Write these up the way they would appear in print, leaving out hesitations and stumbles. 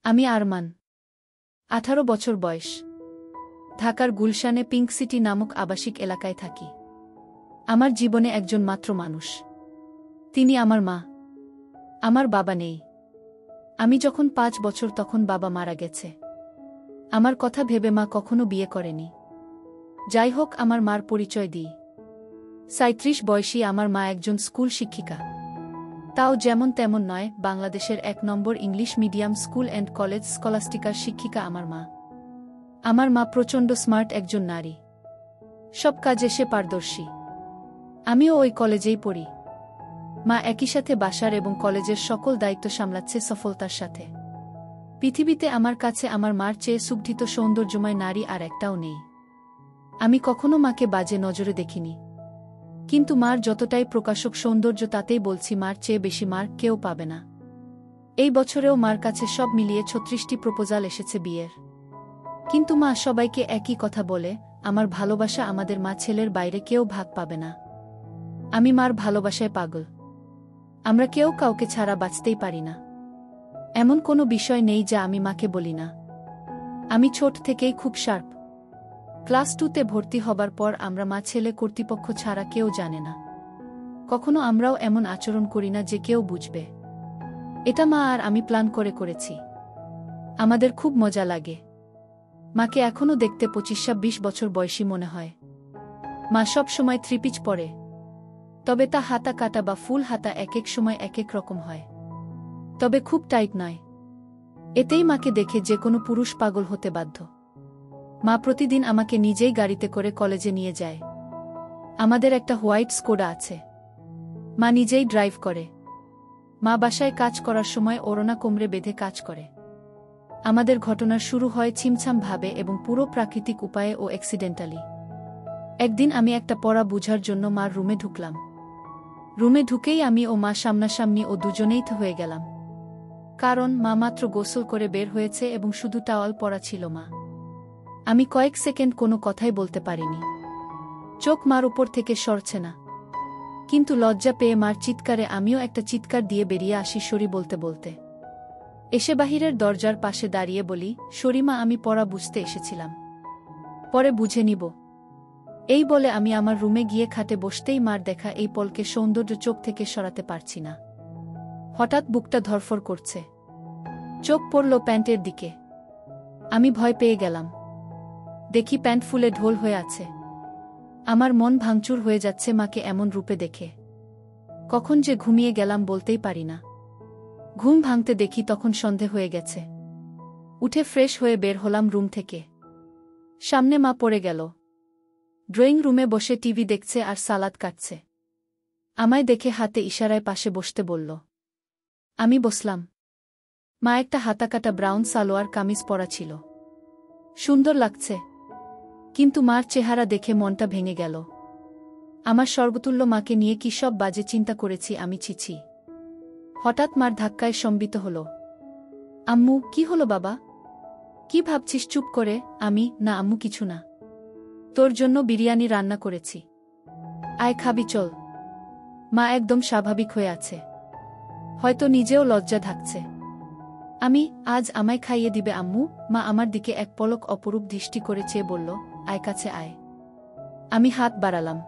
আমি আরমান, 18 বছর বয়স। ঢাকার গুলশানে পিঙ্ক সিটি নামক আবাসিক এলাকায় থাকি। আমার জীবনে একজন মাত্র মানুষ, তিনি আমার মা। আমার বাবা নেই। আমি যখন 5 বছর তখন বাবা মারা গেছে। আমার কথা ভেবে মা কখনো বিয়ে করেনি। যাই হোক, আমার মার পরিচয় দিই। 37 বয়সী আমার মা একজন স্কুল শিক্ষিকা। তাও যেমন তেমন নয়, বাংলাদেশের 1 নম্বর English medium school and college স্কলাস্টিকার শিক্ষিকা আমার মা। আমার মা প্রচণ্ড স্মার্ট একজন নারী। সব কাজে সে পারদর্শী। আমিও ওই কলেজেই পড়ি। মা একই সাথে বাসার এবং কলেজের সকল দায়িত্ব সামলাচ্ছে সফলতার সাথে। পৃথিবীতে আমার কাছে আমার মার চেয়ে সুগঠিত সৌন্দর্যময় নারী আর একটাও নেই। আমি কখনো মাকে বাজে নজরে দেখিনি। কিন্তু মার যতটাই প্রকাশক সৌন্দর্য, তাতেই বলছি মার চেয়ে বেশি মার কেউ পাবে না। এই বছরেও মার কাছে সব মিলিয়ে 36টি প্রপোজাল এসেছে বিয়ের। কিন্তু মা সবাইকে একই কথা বলে, আমার ভালোবাসা আমাদের মা ছেলের বাইরে কেউ ভাগ পাবে না। আমি মার ভালোবাসায় পাগল। আমরা কেউ কাউকে ছাড়া বাঁচতেই পারি না। এমন কোনো বিষয় নেই যা আমি মাকে বলি না। আমি ছোট থেকেই খুব শার্প। ক্লাস 2তে ভর্তি হবার পর আমরা মা ছেলে কর্তৃপক্ষ ছাড়া কেউ জানে না। কখনো আমরাও এমন আচরণ করি না যে কেউ বুঝবে। এটা মা আর আমি প্ল্যান করে করেছি। আমাদের খুব মজা লাগে। মাকে এখনও দেখতে 25-26 বছর বয়সী মনে হয়। মা সব সময় 3 পিচ পরে। তবে তা হাতা কাটা বা ফুল হাতা এক এক সময় এক এক রকম হয়। তবে খুব টাইট নয়। এতেই মাকে দেখে যে কোনো পুরুষ পাগল হতে বাধ্য। মা প্রতিদিন আমাকে নিজেই গাড়িতে করে কলেজে নিয়ে যায়। আমাদের একটা হোয়াইট স্কোডা আছে। মা নিজেই ড্রাইভ করে। মা বাসায় কাজ করার সময় ওড়না কোমরে বেঁধে কাজ করে। আমাদের ঘটনার শুরু হয় ছিমছাম ভাবে এবং পুরো প্রাকৃতিক উপায়ে ও অ্যাক্সিডেন্টালি। একদিন আমি একটা পড়া বুঝার জন্য মার রুমে ঢুকলাম। রুমে ঢুকেই আমি ও মা সামনাসামনি ও দুজনেই হয়ে গেলাম। কারণ মা মাত্র গোসল করে বের হয়েছে এবং শুধু টাওয়াল পরা ছিল মা। আমি কয়েক সেকেন্ড কোনো কথাই বলতে পারিনি। চোখ মার উপর থেকে সরছে না। কিন্তু লজ্জা পেয়ে মার চিৎকারে আমিও একটা চিৎকার দিয়ে বেরিয়ে আসি সরি বলতে বলতে। এসে বাহিরের দরজার পাশে দাঁড়িয়ে বলি, সরি মা, আমি পড়া বুঝতে এসেছিলাম। পরে বুঝে নিব। এই বলে আমি আমার রুমে গিয়ে খাটে বসতেই মার দেখা এই পলকে সৌন্দর্য চোখ থেকে সরাতে পারছি না। হঠাৎ বুকটা ধরফর করছে। চোখ পড়ল প্যান্টের দিকে। আমি ভয় পেয়ে গেলাম। দেখি প্যান্ট ফুলে ঢোল হয়ে আছে। আমার মন ভাঙচুর হয়ে যাচ্ছে মাকে এমন রূপে দেখে। কখন যে ঘুমিয়ে গেলাম বলতেই পারি না। ঘুম ভাঙতে দেখি তখন সন্ধে হয়ে গেছে। উঠে ফ্রেশ হয়ে বের হলাম রুম থেকে। সামনে মা পড়ে গেল। ড্রয়িং রুমে বসে টিভি দেখছে আর সালাদ কাটছে। আমায় দেখে হাতে ইশারায় পাশে বসতে বলল। আমি বসলাম। মা একটা হাতাকাটা ব্রাউন সালোয়ার কামিজ পরা ছিল। সুন্দর লাগছে। কিন্তু মার চেহারা দেখে মনটা ভেঙে গেল। আমার সর্বতুল্য মাকে নিয়ে কি সব বাজে চিন্তা করেছি আমি, ছিছি। হঠাৎ মার ধাক্কায় সম্বিত হল। আম্মু, কি হলো বাবা? কি ভাবছিস চুপ করে? আমি, না আম্মু কিছু না। তোর জন্য বিরিয়ানি রান্না করেছি। আয় খাবি চল। মা একদম স্বাভাবিক হয়ে আছে। হয়তো নিজেও লজ্জা ঢাকছে। আমি, আজ আমায় খাইয়ে দিবে আম্মু? মা আমার দিকে এক পলক অপরূপ দৃষ্টি করে চেয়ে বলল, আয় কাছে আয়। আমি হাত বাড়ালাম।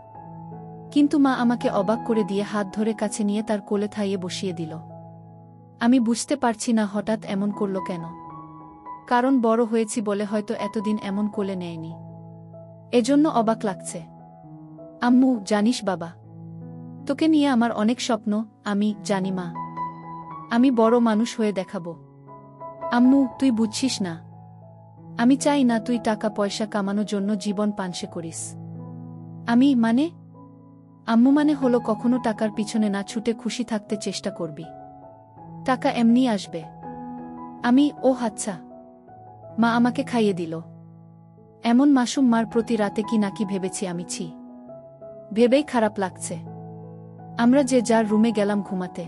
কিন্তু মা আমাকে অবাক করে দিয়ে হাত ধরে কাছে নিয়ে তার কোলে থাইয়ে বসিয়ে দিল। আমি বুঝতে পারছি না হঠাৎ এমন করল কেন। কারণ বড় হয়েছি বলে হয়তো এতদিন এমন কোলে নেয়নি। এজন্য অবাক লাগছে। আম্মু, জানিস বাবা, তোকে নিয়ে আমার অনেক স্বপ্ন। আমি জানি মা, আমি বড় মানুষ হয়ে দেখাবো। আম্মু, তুই বুঝছিস না। আমি চাই না তুই টাকা পয়সা কামানোর জন্য জীবন পানসে করিস। আমি মানে? আম্মু মানে হলো কখনো টাকার পিছনে না ছুটে খুশি থাকতে চেষ্টা করবি। টাকা এমনি আসবে। আমি, ও আচ্ছা। মা আমাকে খাইয়ে দিল। এমন মাসুম মার প্রতি রাতে কি নাকি ভেবেছি আমি, ছি। ভেবেই খারাপ লাগছে। আমরা যে যার রুমে গেলাম ঘুমাতে।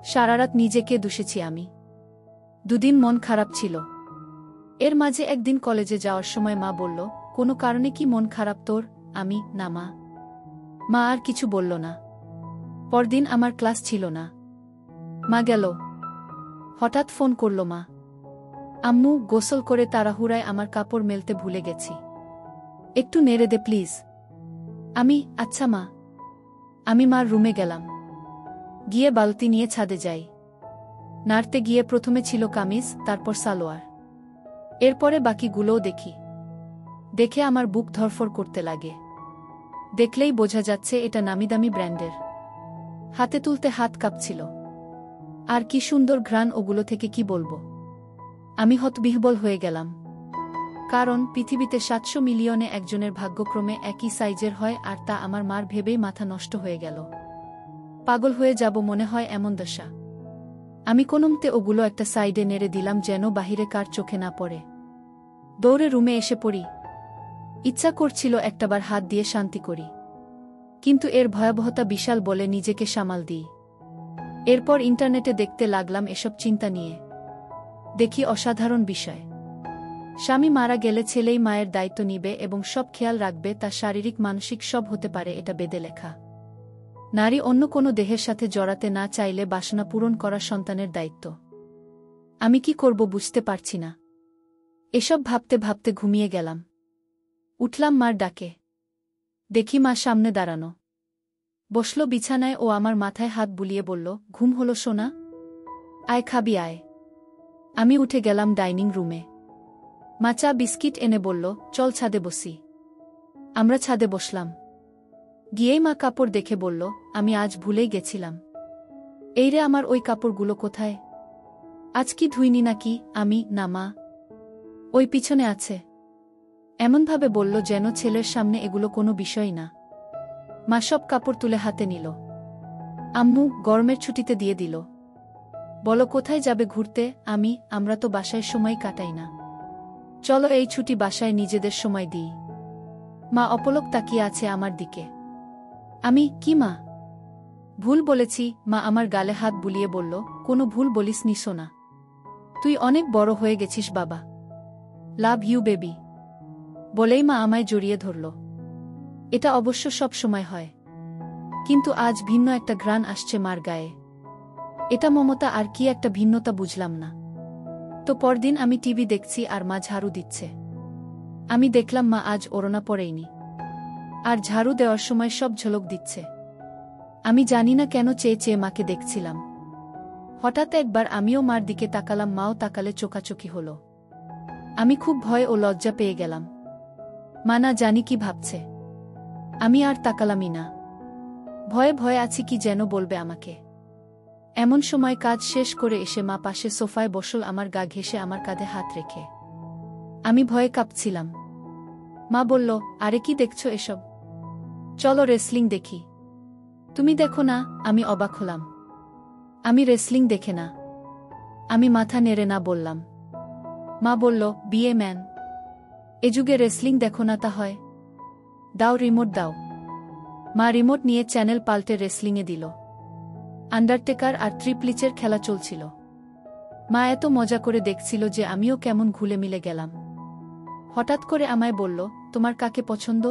সারারাত নিজেকে দুষেছি আমি। দুদিন মন খারাপ ছিল। এর মাঝে একদিন কলেজে যাওয়ার সময় মা বলল, কোনো কারণে কি মন খারাপ তোর? আমি, না মা। মা আর কিছু বলল না। পরদিন আমার ক্লাস ছিল না। মা গেল। হঠাৎ ফোন করল মা। আম্মু, গোসল করে তাড়াহুড়ায় আমার কাপড় মেলতে ভুলে গেছি। একটু নেড়ে দে প্লিজ। আচ্ছা মা। আমি মার রুমে গেলাম। গিয়ে বালতি নিয়ে ছাদে যাই। নাড়তে গিয়ে প্রথমে ছিল কামিজ, তারপর সালোয়ার। এরপরে বাকিগুলোও দেখি। দেখে আমার বুক ধরফর করতে লাগে। দেখলেই বোঝা যাচ্ছে এটা নামিদামি ব্র্যান্ডের। হাতে তুলতে হাত কাঁপছিল। আর কি সুন্দর ঘ্রাণ ওগুলো থেকে, কি বলবো। আমি হতবিহ্বল হয়ে গেলাম। কারণ পৃথিবীতে ৭০০ মিলিয়নে একজনের ভাগ্যক্রমে একই সাইজের হয়, আর তা আমার মার ভেবেই মাথা নষ্ট হয়ে গেল। পাগল হয়ে যাব মনে হয়, এমন দশা। আমি কোনোমতে ওগুলো একটা সাইডে নেড়ে দিলাম যেন বাহিরে কার চোখে না পড়ে। দৌড়ে রুমে এসে পড়ি। ইচ্ছা করছিল একটাবার হাত দিয়ে শান্তি করি, কিন্তু এর ভয়াবহতা বিশাল বলে নিজেকে সামাল দিই। এরপর ইন্টারনেটে দেখতে লাগলাম এসব চিন্তা নিয়ে। দেখি অসাধারণ বিষয়। স্বামী মারা গেলে ছেলেই মায়ের দায়িত্ব নিবে এবং সব খেয়াল রাখবে, তা শারীরিক মানসিক সব হতে পারে, এটা বেদে লেখা। নারী অন্য কোনো দেহের সাথে জড়াতে না চাইলে বাসনা পূরণ করা সন্তানের দায়িত্ব। আমি কি করব বুঝতে পারছি না। এসব ভাবতে ভাবতে ঘুমিয়ে গেলাম। উঠলাম মার ডাকে। দেখি মা সামনে দাঁড়ানো। বসল বিছানায় ও আমার মাথায় হাত বুলিয়ে বলল, ঘুম হলো সোনা? আয় খাবি আয়। আমি উঠে গেলাম ডাইনিং রুমে। মা চা বিস্কিট এনে বলল, চল ছাদে বসি। আমরা ছাদে বসলাম। গিয়েই মা কাপড় দেখে বলল, আমি আজ ভুলেই গেছিলাম। এই রে, আমার ওই কাপড়গুলো কোথায়? আজ কি ধুইনি নাকি? না মা, ওই পিছনে আছে। এমনভাবে বলল যেন ছেলের সামনে এগুলো কোনো বিষয় না। মা সব কাপড় তুলে হাতে নিল। আম্মু গরমের ছুটিতে দিয়ে দিল। বলো কোথায় যাবে ঘুরতে? আমরা তো বাসায় সময় কাটাই না। চলো এই ছুটি বাসায় নিজেদের সময় দিই। মা অপলক তাকিয়ে আছে আমার দিকে। কি মা? ভুল বলেছি। মা আমার গালে হাত বুলিয়ে বলল, কোনো ভুল বলিসনি সোনা। তুই অনেক বড় হয়ে গেছিস বাবা। Love you baby. বলেই মা আমায় জড়িয়ে ধরল। এটা অবশ্য সব সময় হয়, কিন্তু আজ ভিন্ন একটা ঘ্রাণ আসছে মার গায়ে। এটা মমতা আর কি একটা ভিন্নতা বুঝলাম না। তো পরদিন আমি টিভি দেখছি আর মা ঝাড়ু দিচ্ছে। আমি দেখলাম মা আজ ওড়না পরেইনি, আর ঝাড়ু দেওয়ার সময় সব ঝলক দিচ্ছে। আমি জানি না কেন চেয়ে চেয়ে মাকে দেখছিলাম। হঠাৎ একবার আমিও মার দিকে তাকালাম, মাও তাকালে, চোখাচোখি হল। আমি খুব ভয় ও লজ্জা পেয়ে গেলাম। মা না জানি কি ভাবছে। আমি আর তাকালামই না। ভয়ে ভয়ে আছি কি যেন বলবে আমাকে। এমন সময় কাজ শেষ করে এসে মা পাশে সোফায় বসল, আমার গা ঘেঁষে আমার কাঁধে হাত রেখে। আমি ভয়ে কাঁপছিলাম। মা বলল, আরে কি দেখছো এসব? চলো রেসলিং দেখি। তুমি দেখো না? আমি অবাক হলাম। আমি রেসলিং দেখে না। আমি মাথা নেড়ে না বললাম। মা বলল, বিয়ে ম্যান, এ যুগে রেসলিং দেখো না তা হয়? দাও রিমোট দাও। মা রিমোট নিয়ে চ্যানেল পাল্টে রেসলিংয়ে দিল। আন্ডারটেকার আর ট্রিপলিচের খেলা চলছিল। মা এত মজা করে দেখছিল যে আমিও কেমন ঘুলে মিলে গেলাম। হঠাৎ করে আমায় বলল, তোমার কাকে পছন্দ?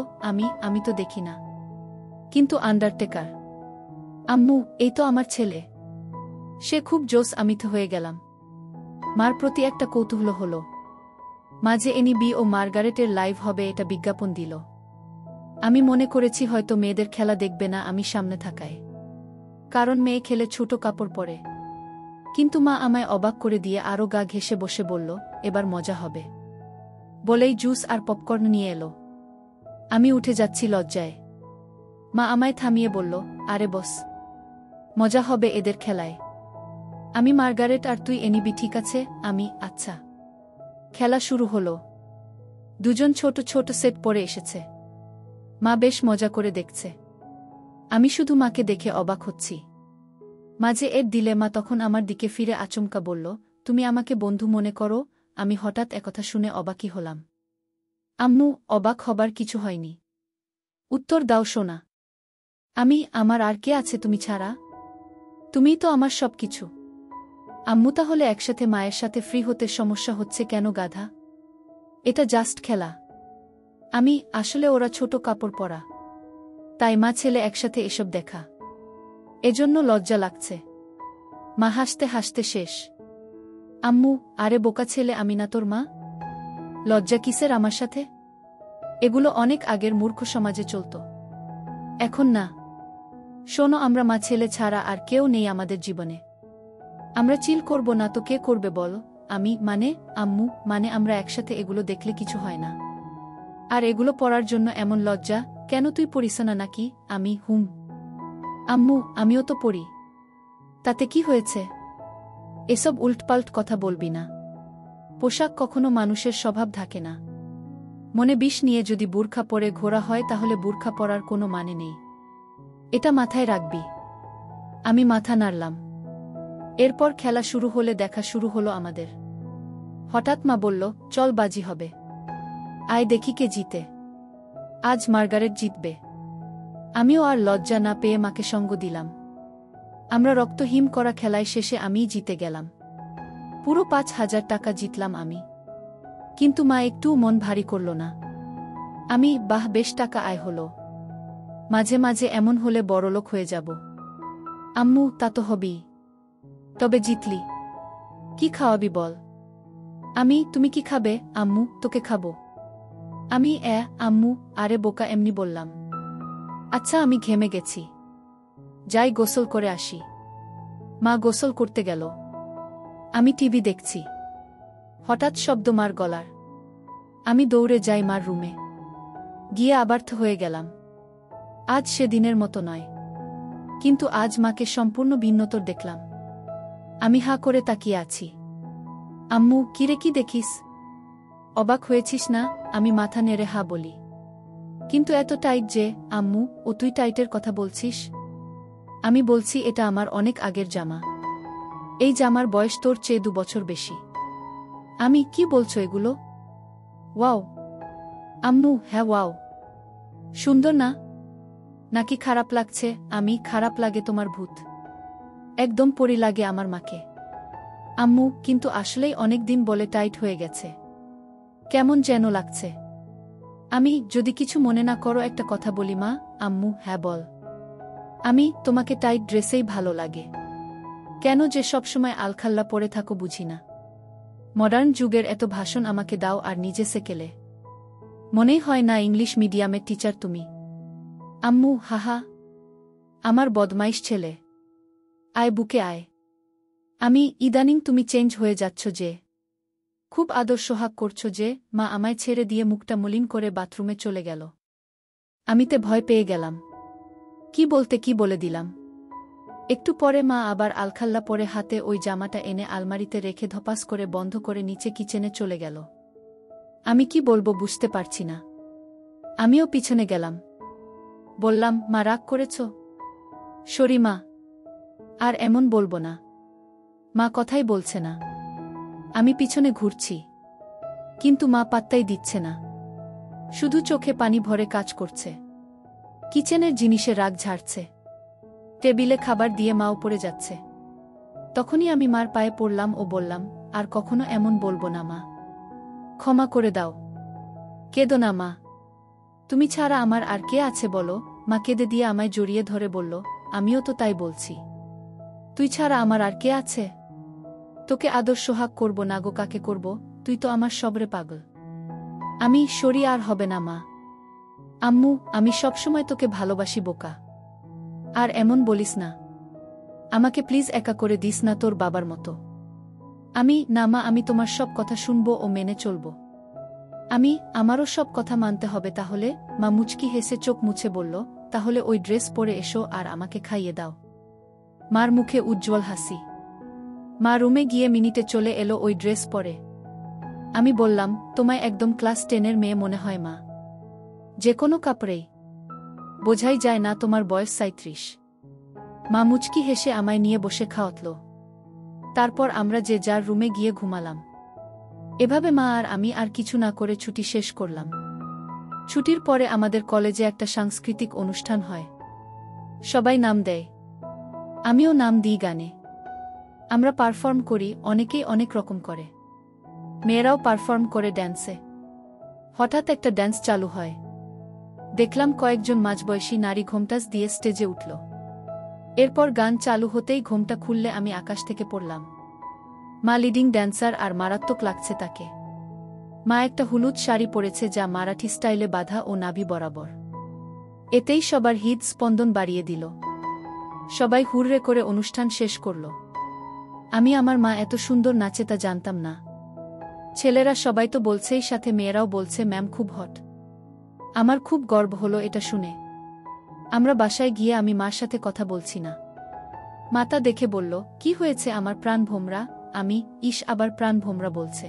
আমি তো দেখি না। কিন্তু আন্ডারটেকার। আম্মু, এই তো আমার ছেলে। সে খুব জোস। আমি তো হয়ে গেলাম। মার প্রতি একটা কৌতূহল হল। মাঝে এনবি ও মার্গারেটের লাইভ হবে এটা বিজ্ঞাপন দিল। আমি মনে করেছি হয়তো মেয়েদের খেলা দেখবে না আমি সামনে থাকায়, কারণ মেয়ে খেলে ছোট কাপড় পরে। কিন্তু মা আমায় অবাক করে দিয়ে আরও গা ঘেঁষে বসে বলল, এবার মজা হবে। বলেই জুস আর পপকর্ন নিয়ে এলো। আমি উঠে যাচ্ছি লজ্জায়। মা আমায় থামিয়ে বলল, আরে বস, মজা হবে এদের খেলায়। আমি মার্গারেট আর তুই এনিবি, ঠিক আছে? আচ্ছা। খেলা শুরু হলো। দুজন ছোট ছোট সেট পরে এসেছে। মা বেশ মজা করে দেখছে। আমি শুধু মাকে দেখে অবাক হচ্ছি। মাঝে এর দিলে মা তখন আমার দিকে ফিরে আচমকা বলল, তুমি আমাকে বন্ধু মনে করো? আমি হঠাৎ একথা শুনে অবাকই হলাম। আম্মু, অবাক হবার কিছু হয়নি। উত্তর দাও সোনা। আমার আর কে আছে তুমি ছাড়া? তুমিই তো আমার সব কিছু। আম্মু, তাহলে একসাথে মায়ের সাথে ফ্রি হতে সমস্যা হচ্ছে কেন গাধা? এটা জাস্ট খেলা। আসলে ওরা ছোট কাপড় পরা, তাই মা ছেলে একসাথে এসব দেখা, এজন্য লজ্জা লাগছে। মা হাসতে হাসতে শেষ। আম্মু, আরে বোকা ছেলে, আমি না তোর মা? লজ্জা কিসের আমার সাথে? এগুলো অনেক আগের মূর্খ সমাজে চলত, এখন না। শোনো, আমরা মা ছেলে ছাড়া আর কেউ নেই আমাদের জীবনে। আমরা চিল করব না তো কে করবে বলো? আমি মানে আম্মু, মানে আমরা একসাথে এগুলো দেখলে কিছু হয় না? আর এগুলো পড়ার জন্য এমন লজ্জা কেন? তুই পড়িস না নাকি? আমি আম্মু, আমিও তো পড়ি। তাতে কি হয়েছে? এসব উল্টপাল্ট কথা বলবি না। পোশাক কখনো মানুষের স্বভাব থাকে না। মনে বিষ নিয়ে যদি বুরখা পরে ঘোরা হয় তাহলে বুরখা পরার কোনো মানে নেই। এটা মাথায় রাখবি। আমি মাথা নাড়লাম। এরপর খেলা শুরু হলে দেখা শুরু হলো আমাদের। হঠাৎ মা বলল, চল বাজি হবে, আয় দেখি কে জিতে। আজ মার্গারেট জিতবে। আমিও আর লজ্জা না পেয়ে মাকে সঙ্গ দিলাম। আমরা রক্তহিম করা খেলায় শেষে আমিই জিতে গেলাম। পুরো 5,000 টাকা জিতলাম আমি। কিন্তু মা একটুও মন ভারী করল না। আমি, বাহ, বেশ টাকা আয় হলো। মাঝে মাঝে এমন হলে বড়লোক হয়ে যাব। আম্মু, তা তো হবেই। তবে জিতলি, কি খাওয়াবি বল? আমি, তুমি কি খাবে? আম্মু, তোকে খাবো। আমি, আম্মু, আরে বোকা, এমনি বললাম। আচ্ছা, আমি ঘেমে গেছি, যাই গোসল করে আসি। মা গোসল করতে গেল। আমি টিভি দেখছি। হঠাৎ শব্দ মার গলার। আমি দৌড়ে যাই মার রুমে। গিয়ে আবার্থ হয়ে গেলাম। আজ সে দিনের মতো নয়। কিন্তু আজ মাকে সম্পূর্ণ ভিন্নতর দেখলাম। আমি হাঁ করে তাকিয়ে আছি। আম্মু, কিরে, কি দেখিস? অবাক হয়েছিস না? আমি মাথা নেড়ে হা বলি। কিন্তু এত টাইট যে? আম্মু, ও তুই টাইটের কথা বলছিস? আমি বলছি, এটা আমার অনেক আগের জামা। এই জামার বয়স তোর চেয়ে 2 বছর বেশি। আমি, কি বলছো এগুলো? ওয়াও আম্মু, হ্যাঁ ওয়াও। সুন্দর না? নাকি খারাপ লাগছে? আমি, খারাপ লাগে তোমার ভূত। একদম পরি লাগে আমার মাকে। আম্মু, কিন্তু আসলেই অনেক দিন বলে টাইট হয়ে গেছে, কেমন যেন লাগছে। আমি, যদি কিছু মনে না করো একটা কথা বলি মা? আম্মু, হ্যাঁ বল। আমি, তোমাকে টাইট ড্রেসেই ভালো লাগে। কেন যে সবসময় আলখাল্লা পরে থাকো বুঝি না। মডার্ন যুগের এত ভাষণ আমাকে দাও আর নিজে সেকেলে। মনেই হয় না ইংলিশ মিডিয়ামের টিচার তুমি। আম্মু, হাহা, আমার বদমাইশ ছেলে। আয় বুকে আয়। আমি, ইদানিং তুমি চেঞ্জ হয়ে যাচ্ছ যে, খুব আদর সোহাগ করছো যে। মা আমায় ছেড়ে দিয়ে মুখটা মলিন করে বাথরুমে চলে গেল। আমিতে ভয় পেয়ে গেলাম। কি বলতে কি বলে দিলাম। একটু পরে মা আবার আলখাল্লা পরে হাতে ওই জামাটা এনে আলমারিতে রেখে ধপাস করে বন্ধ করে নিচে কিচেনে চলে গেল। আমি কি বলবো বুঝতে পারছি না। আমিও পিছনে গেলাম। বললাম, মা রাগ করেছ? সরি মা, আর এমন বলবো না। মা কথাই বলছে না। আমি পিছনে ঘুরছি, কিন্তু মা পাত্তাই দিচ্ছে না, শুধু চোখে পানি ভরে কাজ করছে। কিচেনের জিনিসে রাগ ঝাড়ছে। টেবিলে খাবার দিয়ে মা উপরে যাচ্ছে। তখনই আমি মার পায়ে পড়লাম ও বললাম, আর কখনো এমন বলবো না মা, ক্ষমা করে দাও। কেঁদো না মা, তুমি ছাড়া আমার আর কে আছে বলো? মা কেঁদে দিয়ে আমায় জড়িয়ে ধরে বলল, আমিও তো তাই বলছি। তুই ছাড়া আমার আর কে আছে? তোকে আদর সোহাগ করব না গো কাকে করব? তুই তো আমার সবরে পাগল। আমি, সরি, আর হবে না মা। আম্মু, আমি সবসময় তোকে ভালোবাসি বোকা। আর এমন বলিস না। আমাকে প্লিজ একা করে দিস না তোর বাবার মতো। আমি, না মা, আমি তোমার সব কথা শুনব ও মেনে চলব। আমি, আমারও সব কথা মানতে হবে তাহলে? মা মুচকি হেসে চোখ মুছে বলল, তাহলে ওই ড্রেস পরে এসো আর আমাকে খাইয়ে দাও। মার মুখে উজ্জ্বল হাসি। মা রুমে গিয়ে মিনিটে চলে এলো ওই ড্রেস পরে। আমি বললাম, তোমায় একদম ক্লাস 10-এর মেয়ে মনে হয় মা। যে কোনো কাপড়েই বোঝাই যায় না তোমার বয়স 37। মা মুচকি হেসে আমায় নিয়ে বসে খাওয়াতল। তারপর আমরা যে যার রুমে গিয়ে ঘুমালাম। এভাবে মা আর আমি আর কিছু না করে ছুটি শেষ করলাম। ছুটির পরে আমাদের কলেজে একটা সাংস্কৃতিক অনুষ্ঠান হয়। সবাই নাম দেয়, আমিও নাম দিই গানে। আমরা পারফর্ম করি, অনেকেই অনেক রকম করে। মেয়েরাও পারফর্ম করে ড্যান্সে। হঠাৎ একটা ড্যান্স চালু হয়। দেখলাম কয়েকজন মাঝবয়সী নারী ঘোমটাস দিয়ে স্টেজে উঠল। এরপর গান চালু হতেই ঘোমটা খুললে আমি আকাশ থেকে পড়লাম। মা লিডিং ড্যান্সার আর মারাত্মক লাগছে তাকে। মা একটা হলুদ শাড়ি পরেছে যা মারাঠি স্টাইলে বাঁধা ও নাভি বরাবর। এতেই সবার হৃদ স্পন্দন বাড়িয়ে দিল। সবাই হুররে করে অনুষ্ঠান শেষ করল। আমি আমার মা এত সুন্দর নাচে তা জানতাম না। ছেলেরা সবাই তো বলছেই, সাথে মেয়েরাও বলছে ম্যাম খুব হট। আমার খুব গর্ব হলো এটা শুনে। আমরা বাসায় গিয়ে আমি মার সাথে কথা বলছি না। মাতা দেখে বলল, কি হয়েছে আমার প্রাণ ভোমরা? আমি, ইস আবার প্রাণ ভোমরা বলছে।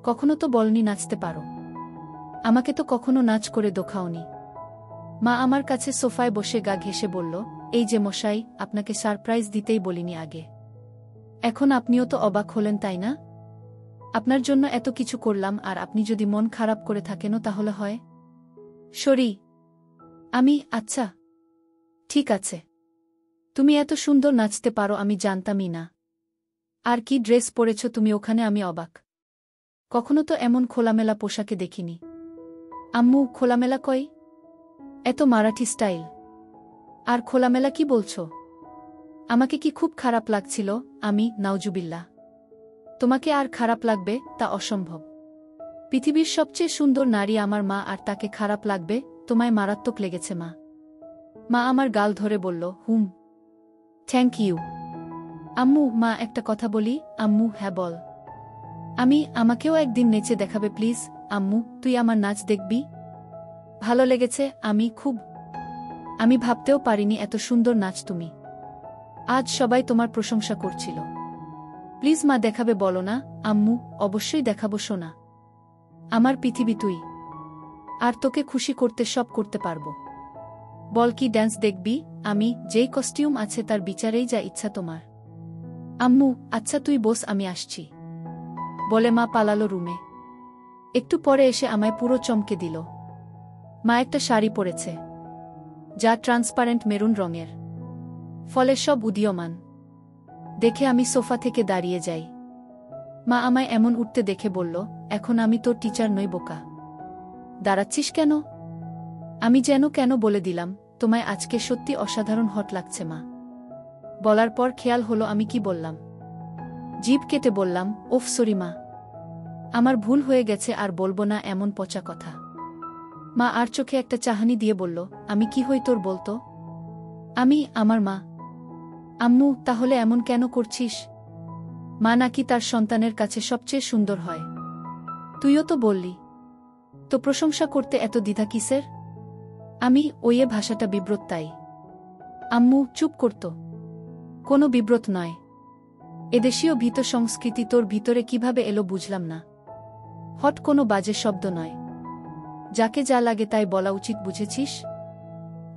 কখনো তো বলনি নাচতে পারো। আমাকে তো কখনো নাচ করে দেখাওনি। মা আমার কাছে সোফায় বসে গা ঘেঁষে বলল, এই যে মশাই, আপনাকে সারপ্রাইজ দিতেই বলিনি আগে। এখন আপনিও তো অবাক হলেন তাই না? আপনার জন্য এত কিছু করলাম আর আপনি যদি মন খারাপ করে থাকেনও তাহলে হয়? সরি। আমি, আচ্ছা ঠিক আছে। তুমি এত সুন্দর নাচতে পারো আমি জানতামই না। আর কি ড্রেস পরেছ তুমি ওখানে, আমি অবাক। কখনো তো এমন খোলামেলা পোশাকে দেখিনি। আম্মু, খোলামেলা কই? এত মারাঠি স্টাইল। আর খোলামেলা কি বলছো? আমাকে কি খুব খারাপ লাগছিল? আমি, নাউজুবিল্লাহ। তোমাকে আর খারাপ লাগবে তা অসম্ভব। পৃথিবীর সবচেয়ে সুন্দর নারী আমার মা, আর তাকে খারাপ লাগবে? তোমায় মারাত্মক লেগেছে মা। মা আমার গাল ধরে বলল, হুম, থ্যাংক ইউ। আম্মু, মা একটা কথা বলি? আম্মু, হ্যাঁ বল। আমাকেও একদিন নেচে দেখাবে প্লিজ? আম্মু, তুই আমার নাচ দেখবি? ভালো লেগেছে, আমি ভাবতেও পারিনি এত সুন্দর নাচ তুমি। আজ সবাই তোমার প্রশংসা করছিল। প্লিজ মা, দেখাবে বলো না? আম্মু, অবশ্যই দেখাবো সোনা। আমার পৃথিবী তুই। আর তোকে খুশি করতে সব করতে পারবো। বল কি ড্যান্স দেখবি? আমি, যেই কস্টিউম আছে তার বিচারেই যা ইচ্ছা তোমার। আম্মু, আচ্ছা তুই বস, আমি আসছি বলে মা পালালো রুমে। একটু পরে এসে আমায় পুরো চমকে দিল। মা একটা শাড়ি পরেছে যা ট্রান্সপারেন্ট মেরুন রঙের, ফলে সব উদীয়মান। দেখে আমি সোফা থেকে দাঁড়িয়ে যাই। মা আমায় এমন উঠতে দেখে বলল, এখন আমি তোর টিচার নই বোকা। দাঁড়াচ্ছিস কেন? আমি যেন কেন বলে দিলাম, তোমায় আজকে সত্যি অসাধারণ হট লাগছে মা। বলার পর খেয়াল হলো আমি কি বললাম। জিভ কেটে বললাম, ওফ সরি মা, আমার ভুল হয়ে গেছে, আর বলবো না এমন পচা কথা। মা আর চোখে একটা চাহনি দিয়ে বলল, আমি কি হই তোর বলতো? আমি, আমার মা। আম্মু, তাহলে এমন কেন করছিস? মা নাকি তার সন্তানের কাছে সবচেয়ে সুন্দর হয়। তুইও তো বললি। তো প্রশংসা করতে এত দ্বিধা কিসের? আমি, ওইয়ে ভাষাটা বিব্রত তাই। আম্মু, চুপ করত। কোনো বিব্রত নয়। এদেশীয় ভীত সংস্কৃতি তোর ভিতরে কিভাবে এলো বুঝলাম না। হট কোনো বাজে শব্দ নয়। যাকে যা লাগে তাই বলা উচিত, বুঝেছিস?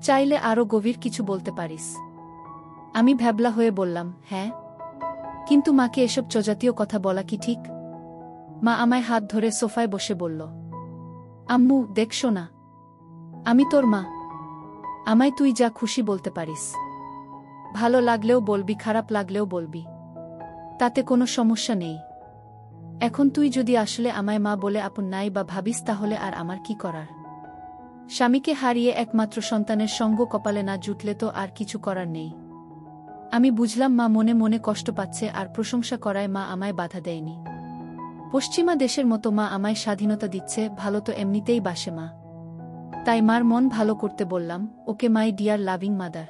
চাইলে আরও গভীর কিছু বলতে পারিস। আমি ভ্যাবলা হয়ে বললাম, হ্যাঁ, কিন্তু মাকে এসব চজাতীয় কথা বলা কি ঠিক? মা আমায় হাত ধরে সোফায় বসে বলল, আম্মু দেখছো না, আমি তোর মা। আমায় তুই যা খুশি বলতে পারিস। ভালো লাগলেও বলবি, খারাপ লাগলেও বলবি, তাতে কোনো সমস্যা নেই। এখন তুই যদি আসলে আমায় মা বলে আপন নাই বা ভাবিস, তাহলে আর আমার কি করার? স্বামীকে হারিয়ে একমাত্র সন্তানের সঙ্গ কপালে না জুটলে তো আর কিছু করার নেই। আমি বুঝলাম মা মনে মনে কষ্ট পাচ্ছে, আর প্রশংসা করায় মা আমায় বাধা দেয়নি। পশ্চিমা দেশের মতো মা আমায় স্বাধীনতা দিচ্ছে, ভালো তো এমনিতেই বাসে মা। তাই মার মন ভালো করতে বললাম, okay my dear loving mother,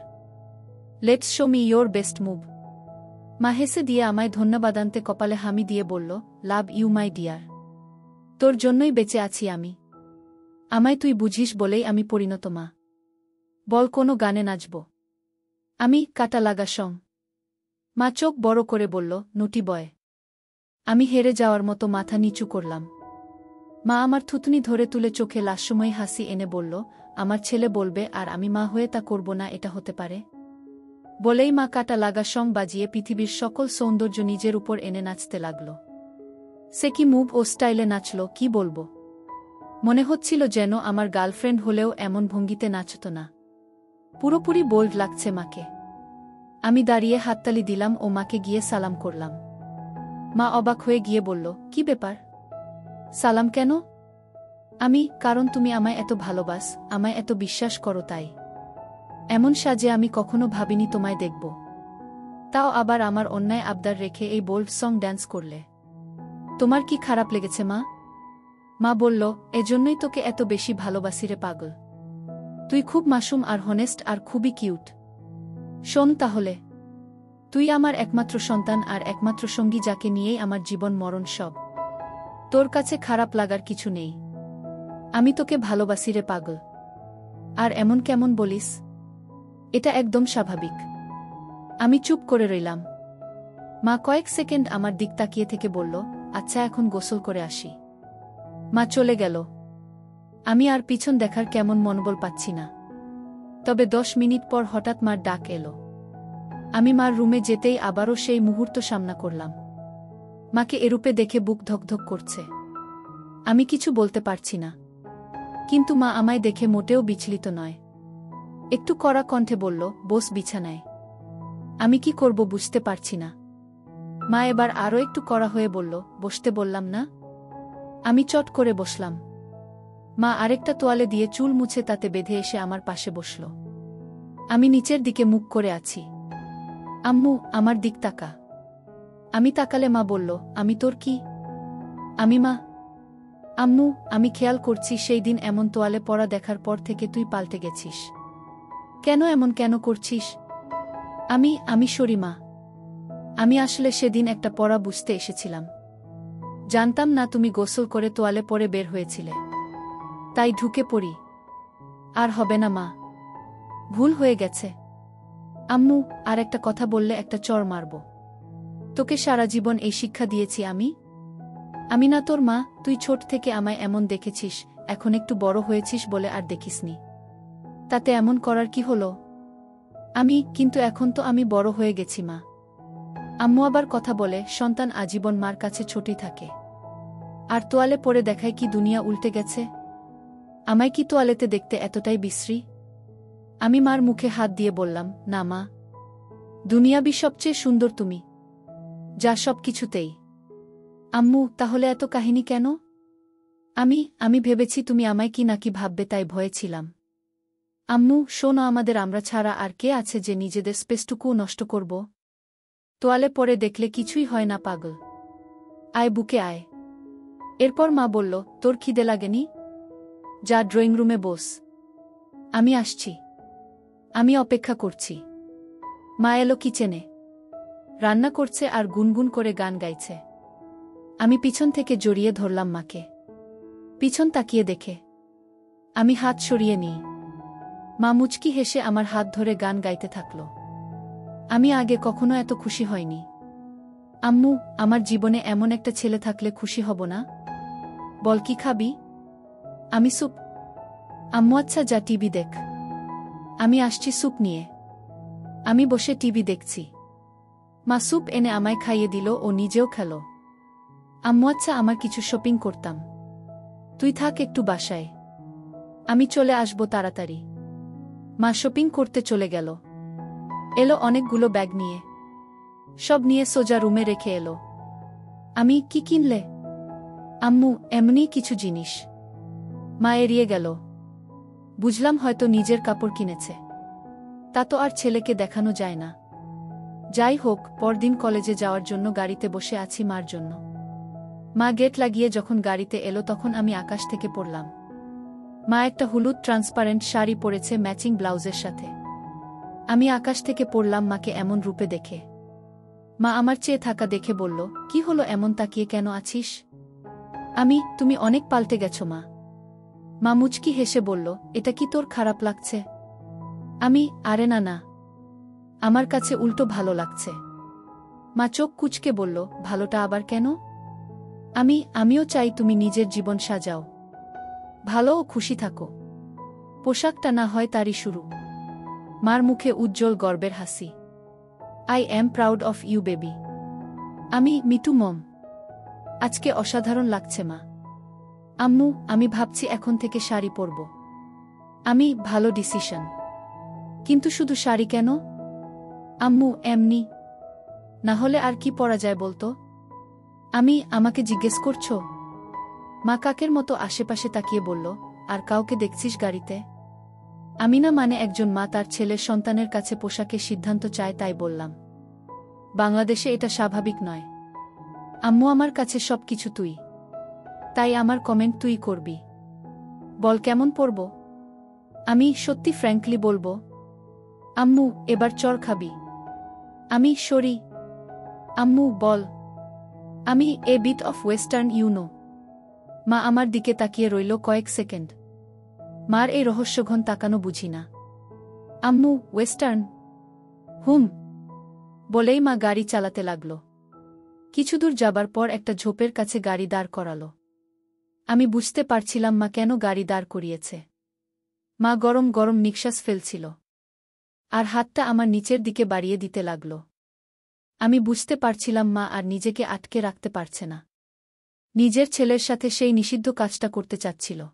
let's show me your best move. মা হেসে দিয়ে আমায় ধন্যবাদান্তে কপালে হামি দিয়ে বলল, লাভ ইউ মাই ডিয়ার। তোর জন্যই বেঁচে আছি আমি। আমায় তুই বুঝিস বলেই আমি পরিণত মা। বল কোনো গানে নাচব? আমি, কাটা লাগা সং। মা চোখ বড় করে বলল, নটি বয়। আমি হেরে যাওয়ার মতো মাথা নিচু করলাম। মা আমার থুতনি ধরে তুলে চোখে লাস্যময়ী হাসি এনে বলল, আমার ছেলে বলবে আর আমি মা হয়ে তা করব না, এটা হতে পারে? বলেই মা কাটা লাগা সং বাজিয়ে পৃথিবীর সকল সৌন্দর্য নিজের উপর এনে নাচতে লাগল। সে কি মুভ ও স্টাইলে নাচল, কি বলবো। মনে হচ্ছিল যেন আমার গার্লফ্রেন্ড হলেও এমন ভঙ্গিতে নাচত না। পুরোপুরি বোল্ড লাগছে মাকে। আমি দাঁড়িয়ে হাততালি দিলাম ও মাকে গিয়ে সালাম করলাম। মা অবাক হয়ে গিয়ে বলল, কি ব্যাপার? সালাম কেন? আমি, কারণ তুমি আমায় এত ভালোবাস, আমায় এত বিশ্বাস করো তাই। এমন সাজে আমি কখনো ভাবিনি তোমায় দেখব। তাও আবার আমার অন্যায় আবদার রেখে এই বোল্ড সং ড্যান্স করলে। তোমার কি খারাপ লেগেছে মা? মা বলল, এজন্যই তোকে এত বেশি ভালোবাসি রে পাগল। তুই খুব মাসুম আর হনেস্ট আর খুবই কিউট। শোন তাহলে, তুই আমার একমাত্র সন্তান আর একমাত্র সঙ্গী, যাকে নিয়েই আমার জীবন মরণ সব। তোর কাছে খারাপ লাগার কিছু নেই। আমি তোকে ভালোবাসি রে পাগল। আর এমন কেমন বলিস? এটা একদম স্বাভাবিক। আমি চুপ করে রইলাম। মা কয়েক সেকেন্ড আমার দিক তাকিয়ে থেকে বলল, আচ্ছা এখন গোসল করে আসি। মা চলে গেল। আমি আর পিছন দেখার কেমন মনোবল পাচ্ছি না। তবে 10 মিনিট পর হঠাৎ মার ডাক এলো। আমি মার রুমে যেতেই আবারও সেই মুহূর্ত সামনা করলাম। মাকে এরূপে দেখে বুক ধকধক করছে। আমি কিছু বলতে পারছি না। কিন্তু মা আমায় দেখে মোটেও বিচলিত নয়। একটু কড়া কণ্ঠে বলল, বস বিছানায়। আমি কি করব বুঝতে পারছি না। মা এবার আরও একটু কড়া হয়ে বলল, বসতে বললাম না। আমি চট করে বসলাম। মা আরেকটা তোয়ালে দিয়ে চুল মুছে তাতে বেঁধে এসে আমার পাশে বসল। আমি নিচের দিকে মুখ করে আছি। আম্মু, আমার দিক তাকা। আমি তাকালে মা বলল, আমি তোর কি? আমি মা। আম্মু, আমি খেয়াল করছি সেই দিন এমন তোয়ালে পরা দেখার পর থেকে তুই পাল্টে গেছিস। কেন এমন কেন করছিস? আমি সরি মা। আমি আসলে সেদিন একটা পড়া বুঝতে এসেছিলাম। জানতাম না তুমি গোসল করে তোয়ালে পরে বের হয়েছিলে, তাই ঢুকে পড়ি। আর হবে না মা, ভুল হয়ে গেছে। আম্মু, আর একটা কথা বললে একটা চড় মারব। তোকে সারা জীবন এই শিক্ষা দিয়েছি আমি। আমি না তোর মা? তুই ছোট থেকে আমায় এমন দেখেছিস, এখন একটু বড় হয়েছিস বলে আর দেখিসনি। তাতে এমন করার কি হলো? কিন্তু এখন তো আমি বড় হয়ে গেছি মা। আম্মু আবার কথা বলে, সন্তান আজীবন মার কাছে ছোটই থাকে। আর তোয়ালে পরে দেখায় কি দুনিয়া উল্টে গেছে? আমায় কি তোয়ালেতে দেখতে এতটাই বিশ্রী? আমি মার মুখে হাত দিয়ে বললাম, না মা, দুনিয়াবি সবচেয়ে সুন্দর তুমি, যা সব কিছুতেই। আম্মু, তাহলে এত কাহিনী কেন? আমি ভেবেছি তুমি আমায় কি নাকি ভাববে, তাই ভয়ে ছিলাম। আম্মু শোনো, আমরা ছাড়া আর কে আছে যে নিজেদের স্পেসটুকুও নষ্ট করব? তোয়ালে পরে দেখলে কিছুই হয় না পাগল। আয় বুকে আয়। এরপর মা বলল, তোর খিদে লাগেনি? যা ড্রয়িং রুমে বস, আমি আসছি। আমি অপেক্ষা করছি। মা এলো কিচেনে, রান্না করছে আর গুনগুন করে গান গাইছে। আমি পিছন থেকে জড়িয়ে ধরলাম মাকে। পিছন তাকিয়ে দেখে আমি হাত সরিয়ে নিই। মা মুচকি হেসে আমার হাত ধরে গান গাইতে থাকল। আমি আগে কখনো এত খুশি হইনি। আম্মু, আমার জীবনে এমন একটা ছেলে থাকলে খুশি হব না? বল কি খাবি? আমি স্যুপ। আম্মু আচ্ছা যা টিভি দেখ, আমি আসছি স্যুপ নিয়ে। আমি বসে টিভি দেখছি। মা স্যুপ এনে আমায় খাইয়ে দিল ও নিজেও খেল। আম্মু আচ্ছা আমার কিছু শপিং করতাম, তুই থাক একটু বাসায়, আমি চলে আসব তাড়াতাড়ি। মা শপিং করতে চলে গেল। এলো অনেকগুলো ব্যাগ নিয়ে, সব নিয়ে সোজা রুমে রেখে এলো। আমি কি কিনলে? আম্মু এমনি কিছু জিনিস। মা এড়িয়ে গেল। বুঝলাম হয়তো নিজের কাপড় কিনেছে। তা তো আর ছেলেকে দেখানো যায় না। যাই হোক, পরদিন কলেজে যাওয়ার জন্য গাড়িতে বসে আছি মার জন্য। মা গেট লাগিয়ে যখন গাড়িতে এলো তখন আমি আকাশ থেকে পড়লাম। মা একটা হলুদ ট্রান্সপারেন্ট শাড়ি পরেছে ম্যাচিং ব্লাউজের সাথে। আমি আকাশ থেকে পড়লাম মাকে এমন রূপে দেখে। মা আমার চেয়ে থাকা দেখে বলল, কি হলো এমন তাকিয়ে কেন আছিস? তুমি অনেক পাল্টে গেছো মা। মা মুচকি হেসে বলল, এটা কি তোর খারাপ লাগছে? আরে না না, আমার কাছে উল্টো ভালো লাগছে। মা চোখ কুঁচকে বলল, ভালোটা আবার কেন? আমিও চাই তুমি নিজের জীবন সাজাও, ভালো ও খুশি থাকো। পোশাকটা না হয় তারই শুরু। মার মুখে উজ্জ্বল গর্বের হাসি। I am proud of you baby. Me too mom, আজকে অসাধারণ লাগছে মা। আম্মু, আমি ভাবছি এখন থেকে শাড়ি পরব। ভালো ডিসিশন। কিন্তু শুধু শাড়ি কেন? আম্মু এমনি না হলে আর কি পরা যায় বলতো? আমাকে জিজ্ঞেস করছো? মা কাকের মতো আশেপাশে তাকিয়ে বলল, আর কাউকে দেখছিস গাড়িতে? না, মানে একজন মা তার ছেলের সন্তানের কাছে পোশাকের সিদ্ধান্ত চায় তাই বললাম। বাংলাদেশে এটা স্বাভাবিক নয়। আম্মু আমার কাছে সবকিছু তুই। তাই আমার কমেন্ট তুই করবি। বল কেমন পড়ব? আমি সত্যি ফ্র্যাঙ্কলি বলবো, আম্মু এবার চড় খাবি? আমি সরি। আম্মু বল, আমি a bit of western you know. মা আমার দিকে তাকিয়ে রইল কয়েক সেকেন্ড। মার এই রহস্যঘন তাকানো বুঝি না। আম্মু ওয়েস্টার্ন? হুম বলেই মা গাড়ি চালাতে লাগল। কিছু দূর যাবার পর একটা ঝোপের কাছে গাড়ি দাঁড় করাল। আমি বুঝতে পারছিলাম মা কেন গাড়ি দাঁড় করিয়েছে। মা গরম গরম নিঃশ্বাস ফেলছিল আর হাতটা আমার নিচের দিকে বাড়িয়ে দিতে লাগল। আমি বুঝতে পারছিলাম মা আর নিজেকে আটকে রাখতে পারছে না। নিজের ছেলের সাথে সেই নিষিদ্ধ কাজটা করতে চাচ্ছিল।